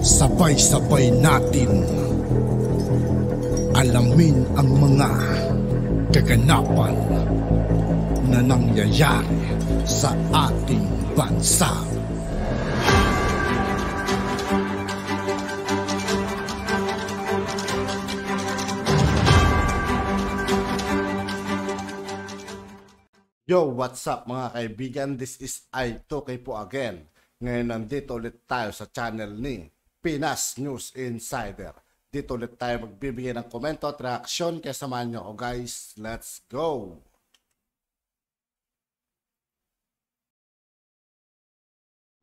Sabay-sabay natin alamin ang mga kaganapan na nangyayari sa ating bansa. Yo, what's up mga kaibigan? This is I2K po again. Ngayon nandito ulit tayo sa channel ni Pinas News Insider. Dito ulit tayo magbibigay ng komento at reaksyon. Kaya samahan nyo ako guys. Let's go!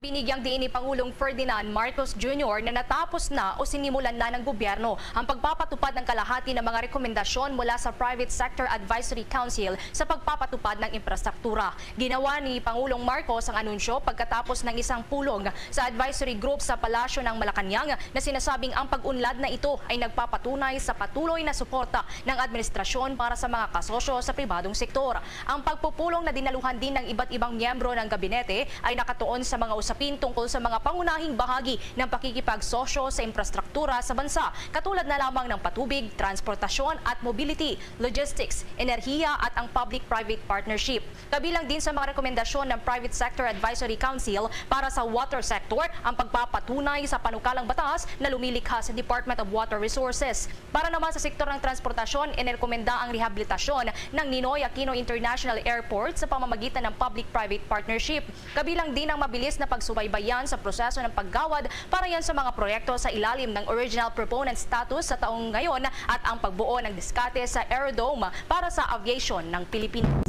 Binigyang diin ni Pangulong Ferdinand Marcos Jr. na natapos na o sinimulan na ng gobyerno ang pagpapatupad ng kalahati ng mga rekomendasyon mula sa Private Sector Advisory Council sa pagpapatupad ng infrastruktura. Ginawa ni Pangulong Marcos ang anunsyo pagkatapos ng isang pulong sa advisory group sa Palasyo ng Malacanang na sinasabing ang pag-unlad na ito ay nagpapatunay sa patuloy na suporta ng administrasyon para sa mga kasosyo sa pribadong sektor. Ang pagpupulong na dinaluhan din ng iba't ibang miyembro ng gabinete ay nakatuon sa mga usapin tungkol sa mga pangunahing bahagi ng pakikipagsosyo sa infrastruktura sa bansa, katulad na lamang ng patubig, transportasyon at mobility, logistics, enerhiya at ang public-private partnership. Kabilang din sa mga rekomendasyon ng Private Sector Advisory Council para sa water sector ang pagpapatunay sa panukalang batas na lumilikha sa Department of Water Resources. Para naman sa sektor ng transportasyon, inirekomenda ang rehabilitasyon ng Ninoy Aquino International Airport sa pamamagitan ng public-private partnership. Kabilang din ang mabilis na pagsubaybayan sa proseso ng paggawad para yan sa mga proyekto sa ilalim ng original proponent status sa taong ngayon at ang pagbuo ng diskarte sa aerodrome para sa aviation ng Pilipinas.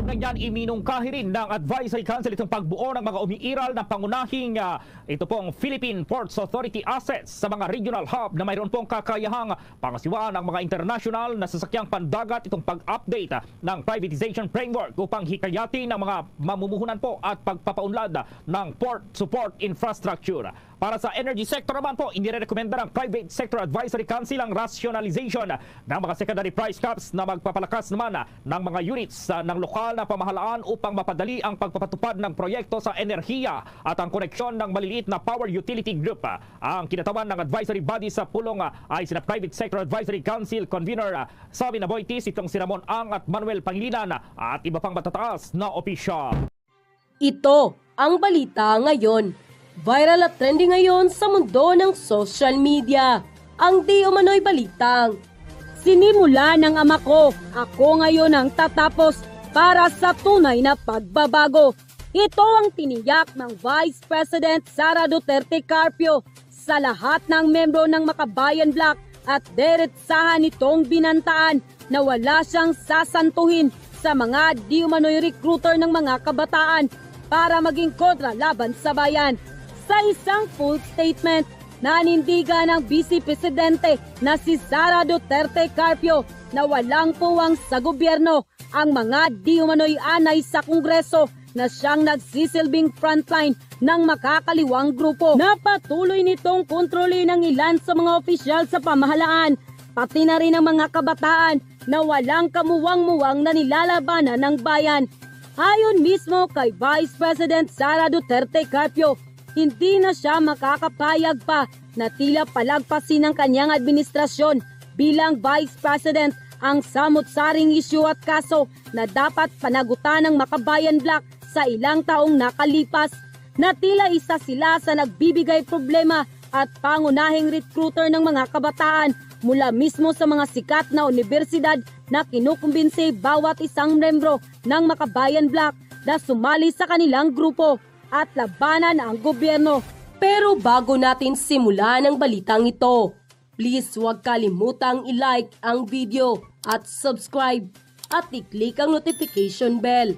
Ganyan, iminungkahi rin ng Advisory Council itong pagbuo ng mga umiiral na pangunahing ito pong Philippine Ports Authority assets sa mga regional hub na mayroon pong kakayahang pangasiwaan ng mga international na sasakyang pandagat itong pag-update ng privatization framework upang hikayatin ng mga mamumuhunan po at pagpapaunlad ng port support infrastructure. Para sa energy sector naman po, inirekomenda ng Private Sector Advisory Council ang rationalization ng mga secondary price caps na magpapalakas naman ng mga units ng lokal na pamahalaan upang mapadali ang pagpapatupad ng proyekto sa enerhiya at ang koneksyon ng maliliit na power utility group. Ang kinatawan ng advisory body sa pulong ay sina Private Sector Advisory Council Convener Sabi Naboitis, itong si Ramon Ang at Manuel Pangilinan at iba pang matataas na opisyal. Ito ang balita ngayon. Viral at trending ngayon sa mundo ng social media. Ang di umano'y balitang, sinimula ng ama ko, ako ngayon ang tatapos para sa tunay na pagbabago. Ito ang tiniyak ng Vice President Sara Duterte Carpio sa lahat ng membro ng Makabayan Bloc at diretsahan nitong binantaan na wala siyang sasantuhin sa mga di umano'y recruiter ng mga kabataan para maging kontra laban sa bayan. Sa isang full statement, nanindigan ng Vice Presidente na si Sara Duterte Carpio na walang puwang sa gobyerno ang mga di umano'y anay sa Kongreso na siyang nagsisilbing frontline ng makakaliwang grupo. Napatuloy nitong kontrolin ng ilan sa mga opisyal sa pamahalaan, pati na rin ang mga kabataan na walang kamuwang-muwang na nilalabanan ng bayan. Ayon mismo kay Vice President Sara Duterte Carpio, hindi na siya makakapayag pa na tila palagpasin ng kanyang administrasyon bilang Vice President ang samut-saring isyu at kaso na dapat panagutan ng Makabayan Bloc sa ilang taong nakalipas, na tila isa sila sa nagbibigay problema at pangunahing recruiter ng mga kabataan mula mismo sa mga sikat na universidad na kinukumbinsi bawat isang membro ng Makabayan Bloc na sumali sa kanilang grupo at labanan ang gobyerno. Pero bago natin simulan ang balitang ito, please huwag kalimutang i-like ang video at subscribe at i-click ang notification bell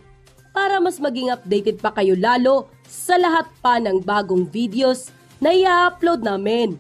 para mas maging updated pa kayo lalo sa lahat pa ng bagong videos na i-upload namin.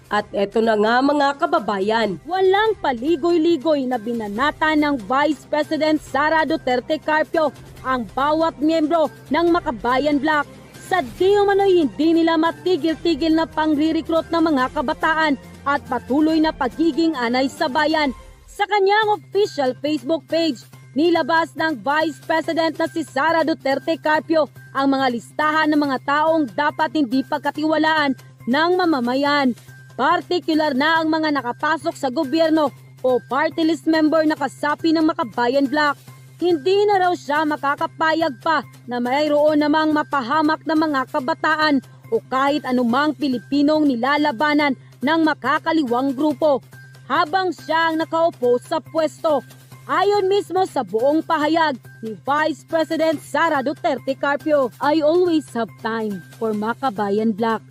At eto na nga mga kababayan, walang paligoy-ligoy na binanata ng Vice President Sara Duterte Carpio ang bawat miyembro ng Makabayan Bloc sa di umano'y hindi nila matigil-tigil na pangre-recruit ng mga kabataan at patuloy na pagiging anay sa bayan. Sa kanyang official Facebook page, nilabas ng Vice President na si Sara Duterte Carpio ang mga listahan ng mga taong dapat hindi pagkatiwalaan ng mamamayan. Partikular na ang mga nakapasok sa gobyerno o party list member na kasapi ng Makabayan Bloc. Hindi na raw siya makakapayag pa na mayroon namang mapahamak na mga kabataan o kahit anumang Pilipinong nilalabanan ng makakaliwang grupo habang siya ang nakaupo sa pwesto. Ayon mismo sa buong pahayag ni Vice President Sara Duterte Carpio, I always have time for Makabayan Bloc.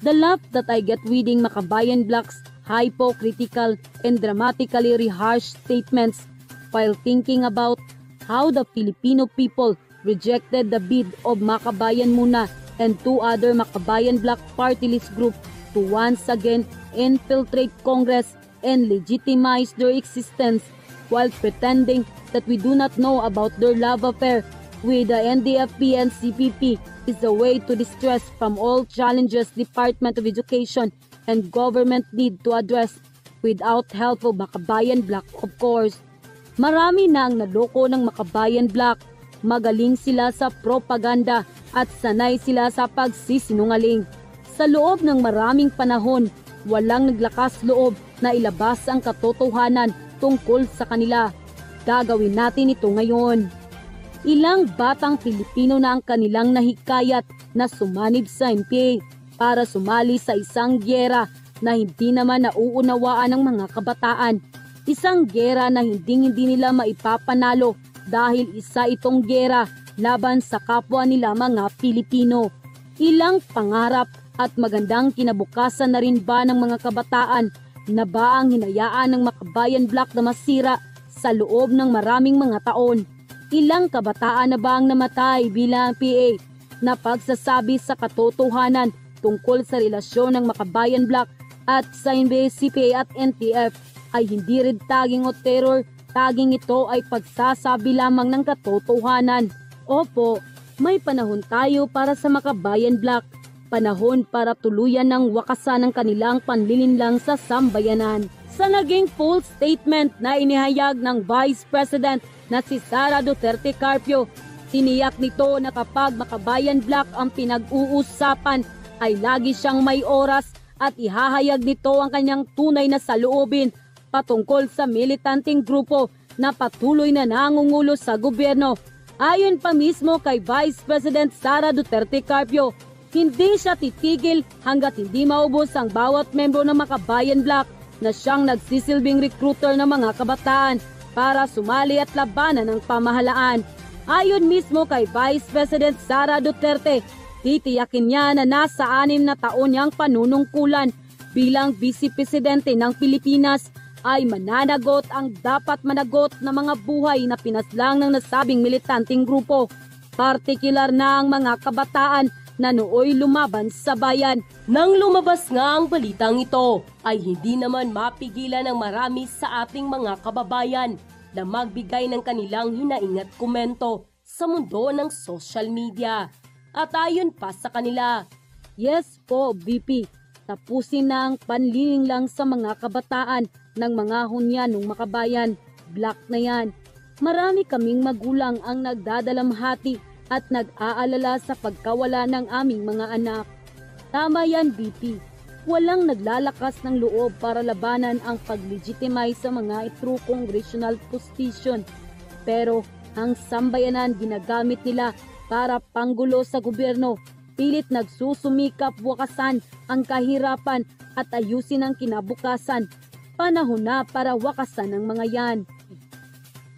The laugh that I get reading Makabayan Bloc's hypocritical and dramatically rehearsed statements while thinking about how the Filipino people rejected the bid of Makabayan Muna and two other Makabayan Bloc party list group to once again infiltrate Congress and legitimize their existence while pretending that we do not know about their love affair with the NDFP and CPP is a way to distress from all challenges Department of Education and government need to address without help of Makabayan Bloc, of course. Marami na ang naloko ng Makabayan Bloc. Magaling sila sa propaganda at sanay sila sa pagsisinungaling. Sa loob ng maraming panahon, walang naglakas loob na ilabas ang katotohanan tungkol sa kanila. Gagawin natin ito ngayon. Ilang batang Pilipino na ang kanilang nahikayat na sumanib sa MPA para sumali sa isang gyera na hindi naman nauunawaan ng mga kabataan. Isang gyera na hindi nila maipapanalo dahil isa itong gyera laban sa kapwa nila mga Pilipino. Ilang pangarap at magandang kinabukasan na rin ba ng mga kabataan na ba ang hinayaan ng Makabayan Bloc na masira sa loob ng maraming mga taon? Ilang kabataan na ba ang namatay bilang PA na pagsasabi sa katotohanan tungkol sa relasyon ng Makabayan Bloc at sa NBA, CPA at NTF ay hindi rin taging o terror, taging ito ay pagsasabi lamang ng katotohanan. Opo, may panahon tayo para sa Makabayan Bloc. Panahon para tuluyan ng wakasan ng kanilang panlilinlang sa sambayanan. Sa naging full statement na inihayag ng Vice President na si Sara Duterte Carpio, tiniyak nito na kapag Makabayan Bloc ang pinag-uusapan ay lagi siyang may oras at ihahayag nito ang kanyang tunay na saloobin patungkol sa militanteng grupo na patuloy na nangungulo sa gobyerno. Ayon pa mismo kay Vice President Sara Duterte Carpio, hindi siya titigil hanggat hindi maubos ang bawat membro ng Makabayan Bloc na siyang nagsisilbing recruiter ng mga kabataan para sumali at labanan ang pamahalaan. Ayon mismo kay Vice President Sara Duterte, titiyakin niya na nasa 6 na taon niyang panunungkulan bilang Vice Presidente ng Pilipinas ay mananagot ang dapat managot na mga buhay na pinaslang ng nasabing militanteng grupo. Partikular na ang mga kabataan na nooy lumaban sa bayan. Nang lumabas nga ang balitang ito, ay hindi naman mapigilan ng marami sa ating mga kababayan na magbigay ng kanilang hinaing at komento sa mundo ng social media. At ayon pa sa kanila, yes po VP, tapusin na ang panliling lang sa mga kabataan ng mga hunyanong Makabayan Bloc na yan. Marami kaming magulang ang nagdadalamhati at nag-aalala sa pagkawala ng aming mga anak. Tama yan, BP. Walang naglalakas ng loob para labanan ang pag-legitimize sa mga true congressional position. Pero ang sambayanan ginagamit nila para panggulo sa gobyerno. Pilit nagsusumikap wakasan ang kahirapan at ayusin ang kinabukasan. Panahon na para wakasan ang mga yan.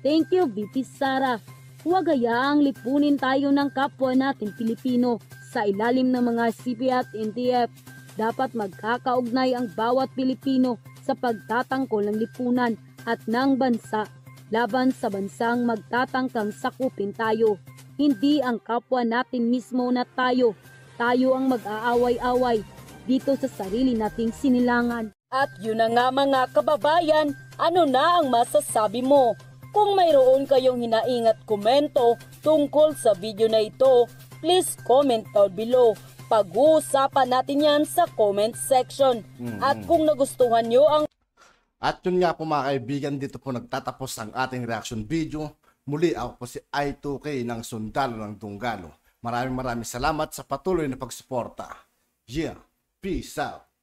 Thank you, BP Sara. Huwag hayaang lipunin tayo ng kapwa natin Pilipino sa ilalim ng mga CP at NTF. Dapat magkakaugnay ang bawat Pilipino sa pagtatangkol ng lipunan at ng bansa laban sa bansang magtatangkang sakupin tayo. Hindi ang kapwa natin mismo na tayo ang mag-aaway-away dito sa sarili nating sinilangan. At yun na nga mga kababayan, ano na ang masasabi mo? Kung mayroon kayong hinaing at komento tungkol sa video na ito, please comment down below. Pag-uusapan natin yan sa comment section. At kung nagustuhan nyo ang... At yun nga po mga kaibigan, dito po nagtatapos ang ating reaction video. Muli ako po si I2K ng Sundalo ng Dunggalo. Maraming salamat sa patuloy na pagsuporta. Yeah, Peace out.